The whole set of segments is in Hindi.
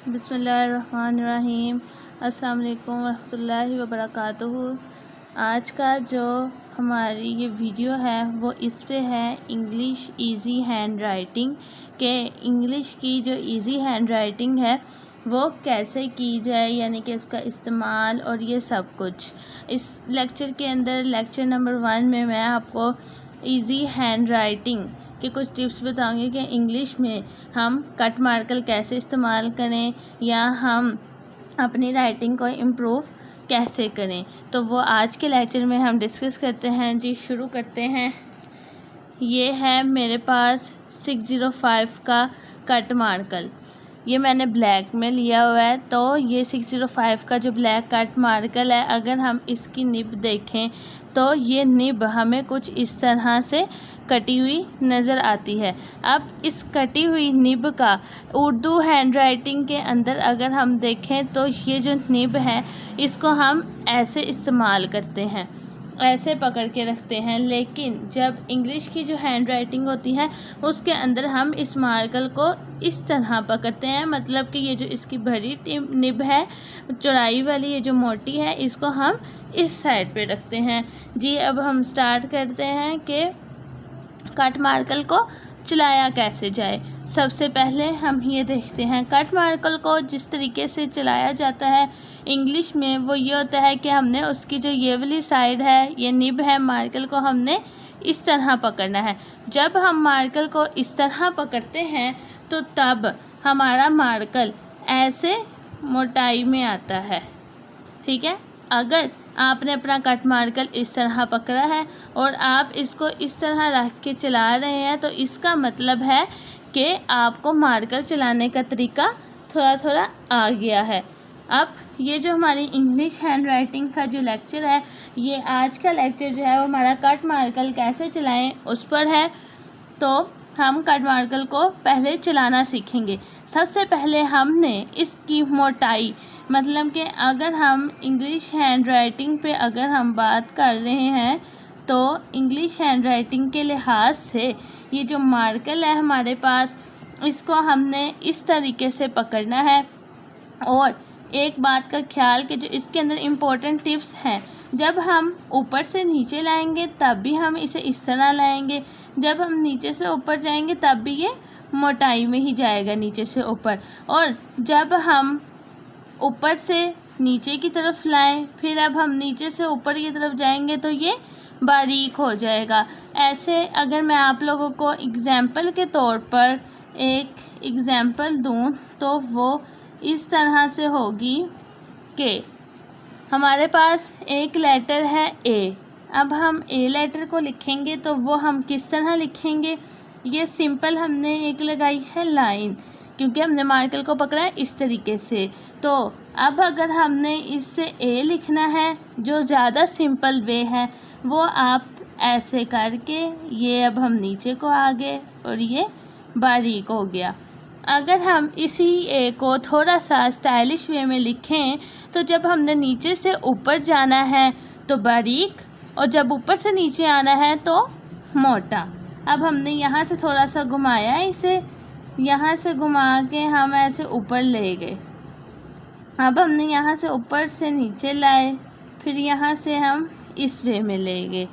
बिस्मिल्लाहिर्रहमानिर्रहीम। अस्सलाम वालेकुम रहमतुल्लाहि व बरकातुहू। आज का जो हमारी ये वीडियो है वो इस पे है इंग्लिश इजी हैंड राइटिंग के इंग्लिश की जो इजी हैंड राइटिंग है वो कैसे की जाए, यानी कि इसका इस्तेमाल और ये सब कुछ इस लेक्चर के अंदर लेक्चर नंबर 1 में मैं आपको इजी हैंड राइटिंग के कुछ टिप्स बताऊंगी कि इंग्लिश में हम कट मार्कर कैसे इस्तेमाल करें या हम अपनी राइटिंग को इम्प्रूव कैसे करें। तो वो आज के लेक्चर में हम डिस्कस करते हैं। जी शुरू करते हैं। ये है मेरे पास 605 का कट मार्कर, ये मैंने ब्लैक में लिया हुआ है। तो ये 605 का जो ब्लैक कट मार्कर है, अगर हम इसकी निब देखें तो ये निब हमें कुछ इस तरह से कटी हुई नज़र आती है। अब इस कटी हुई निब का उर्दू हैंड राइटिंग के अंदर अगर हम देखें तो ये जो निब है इसको हम ऐसे इस्तेमाल करते हैं, ऐसे पकड़ के रखते हैं। लेकिन जब इंग्लिश की जो हैंड राइटिंग होती है उसके अंदर हम इस मार्कर को इस तरह पकड़ते हैं, मतलब कि ये जो इसकी बड़ी निब है चौड़ाई वाली, ये जो मोटी है, इसको हम इस साइड पे रखते हैं। जी अब हम स्टार्ट करते हैं कि कट मार्कर को चलाया कैसे जाए। सबसे पहले हम ये देखते हैं कट मार्कर को जिस तरीके से चलाया जाता है इंग्लिश में, वो ये होता है कि हमने उसकी जो ये वाली साइड है, ये निब है, मार्कर को हमने इस तरह पकड़ना है। जब हम मार्कर को इस तरह पकड़ते हैं तो तब हमारा मार्कर ऐसे मोटाई में आता है, ठीक है। अगर आपने अपना कट मार्कर इस तरह पकड़ा है और आप इसको इस तरह रख के चला रहे हैं तो इसका मतलब है कि आपको मार्कर चलाने का तरीका थोड़ा थोड़ा आ गया है। अब ये जो हमारी इंग्लिश हैंड राइटिंग का जो लेक्चर है, ये आज का लेक्चर जो है वो हमारा कट मार्कर कैसे चलाएं उस पर है। तो हम कट मार्कर को पहले चलाना सीखेंगे। सबसे पहले हमने इसकी मोटाई, मतलब कि अगर हम इंग्लिश हैंड राइटिंग पे अगर हम बात कर रहे हैं तो इंग्लिश हैंड राइटिंग के लिहाज से ये जो मार्कर है हमारे पास, इसको हमने इस तरीके से पकड़ना है। और एक बात का ख्याल कि जो इसके अंदर इम्पोर्टेंट टिप्स हैं, जब हम ऊपर से नीचे लाएंगे तब भी हम इसे इस तरह लाएंगे, जब हम नीचे से ऊपर जाएंगे तब भी ये मोटाई में ही जाएगा नीचे से ऊपर। और जब हम ऊपर से नीचे की तरफ लाएं, फिर अब हम नीचे से ऊपर की तरफ जाएंगे तो ये बारीक हो जाएगा। ऐसे अगर मैं आप लोगों को एग्जाम्पल के तौर पर एक एग्जाम्पल दूं तो वो इस तरह से होगी कि हमारे पास एक लेटर है ए। अब हम ए लेटर को लिखेंगे तो वो हम किस तरह लिखेंगे, ये सिंपल हमने एक लगाई है लाइन, क्योंकि हमने मार्कर को पकड़ा है इस तरीके से। तो अब अगर हमने इससे ए लिखना है, जो ज़्यादा सिंपल वे है, वो आप ऐसे करके ये अब हम नीचे को आ गए और ये बारीक हो गया। अगर हम इसी ए को थोड़ा सा स्टाइलिश वे में लिखें तो जब हमने नीचे से ऊपर जाना है तो बारीक, और जब ऊपर से नीचे आना है तो मोटा। अब हमने यहाँ से थोड़ा सा घुमाया, इसे यहाँ से घुमा के हम ऐसे ऊपर ले गए। अब हमने यहाँ से ऊपर से नीचे लाए, फिर यहाँ से हम इस वे में ले गए,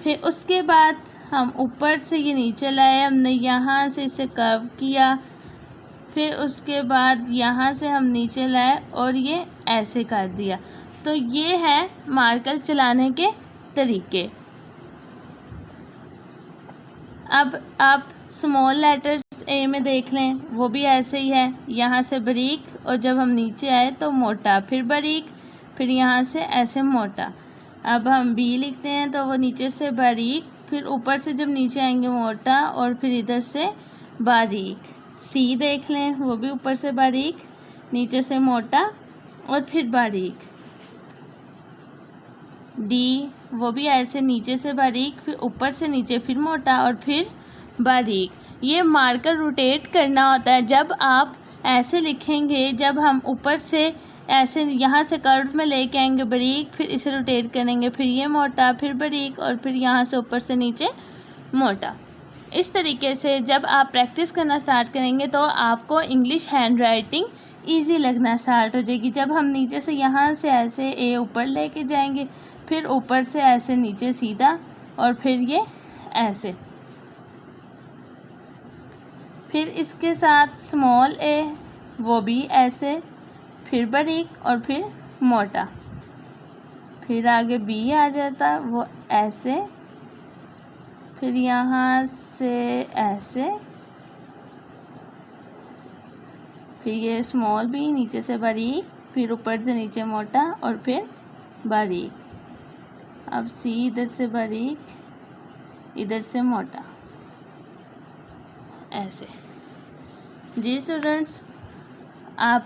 फिर उसके बाद हम ऊपर से ये नीचे लाए, हमने यहाँ से इसे कर्व किया, फिर उसके बाद यहाँ से हम नीचे लाए और ये ऐसे कर दिया। तो ये है मार्कर चलाने के तरीके। अब आप स्मॉल लेटर्स ए में देख लें, वो भी ऐसे ही है, यहाँ से बारीक और जब हम नीचे आए तो मोटा, फिर बारीक, फिर यहाँ से ऐसे मोटा। अब हम बी लिखते हैं तो वो नीचे से बारीक, फिर ऊपर से जब नीचे आएंगे मोटा और फिर इधर से बारीक। सी देख लें, वो भी ऊपर से बारीक, नीचे से मोटा और फिर बारीक। डी वो भी ऐसे नीचे से बारीक, फिर ऊपर से नीचे, फिर मोटा और फिर बारीक। ये मार्कर रोटेट करना होता है। जब आप ऐसे लिखेंगे, जब हम ऊपर से ऐसे यहाँ से कर्व में लेके आएंगे बारीक, फिर इसे रोटेट करेंगे, फिर ये मोटा, फिर बारीक और फिर यहाँ से ऊपर से नीचे मोटा। इस तरीके से जब आप प्रैक्टिस करना स्टार्ट करेंगे तो आपको इंग्लिश हैंड राइटिंग ईजी लगना स्टार्ट हो जाएगी। जब हम नीचे से यहाँ से ऐसे ए ऊपर लेके जाएंगे, फिर ऊपर से ऐसे नीचे सीधा, और फिर ये ऐसे, फिर इसके साथ स्मॉल ए वो भी ऐसे, फिर बारीक और फिर मोटा, फिर आगे बी आ जाता वो ऐसे, फिर यहाँ से ऐसे, फिर ये स्मॉल बी नीचे से बारीक, फिर ऊपर से नीचे मोटा और फिर बारीक। अब सी इधर से बारीक, इधर से मोटा, ऐसे। जी स्टूडेंट्स, आप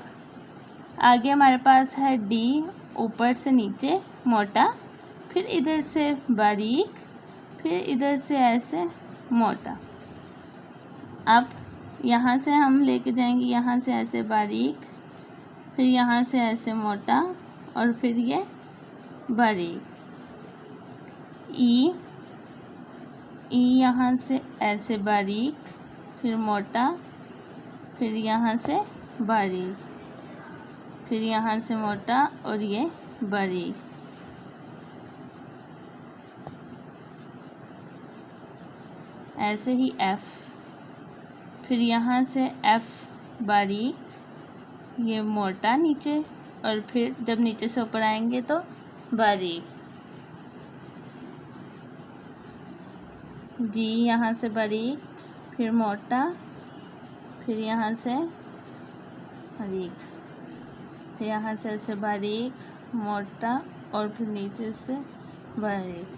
आगे हमारे पास है डी, ऊपर से नीचे मोटा, फिर इधर से बारीक, फिर इधर से ऐसे मोटा। अब यहाँ से हम लेके जाएंगे, यहाँ से ऐसे बारीक, फिर यहाँ से ऐसे मोटा और फिर ये बारीक। ई यहाँ से ऐसे बारीक, फिर मोटा, फिर यहाँ से बारीक, फिर यहाँ से मोटा और ये बारीक। ऐसे ही एफ, फिर यहाँ से एफ बारीक, ये मोटा नीचे, और फिर जब नीचे से ऊपर आएंगे तो बारीक। जी यहाँ से बारीक, फिर मोटा, फिर यहाँ से बारीक, फिर यहाँ से ऐसे बारीक, मोटा और फिर नीचे से बारीक।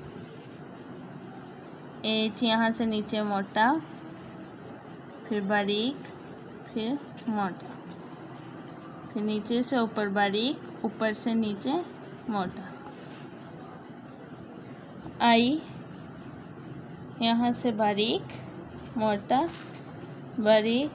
एच यहाँ से नीचे मोटा, फिर बारीक, फिर मोटा, फिर नीचे से ऊपर बारीक, ऊपर से नीचे मोटा। आई यहाँ से बारीक, मोटा, बारीक।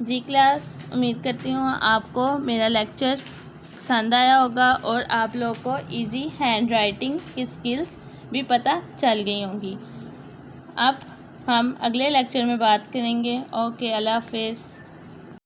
जी क्लास, उम्मीद करती हूँ आपको मेरा लेक्चर पसंद आया होगा और आप लोगों को इजी हैंड राइटिंग की स्किल्स भी पता चल गई होंगी। अब हम अगले लेक्चर में बात करेंगे। ओके, अल्लाह हाफिज़।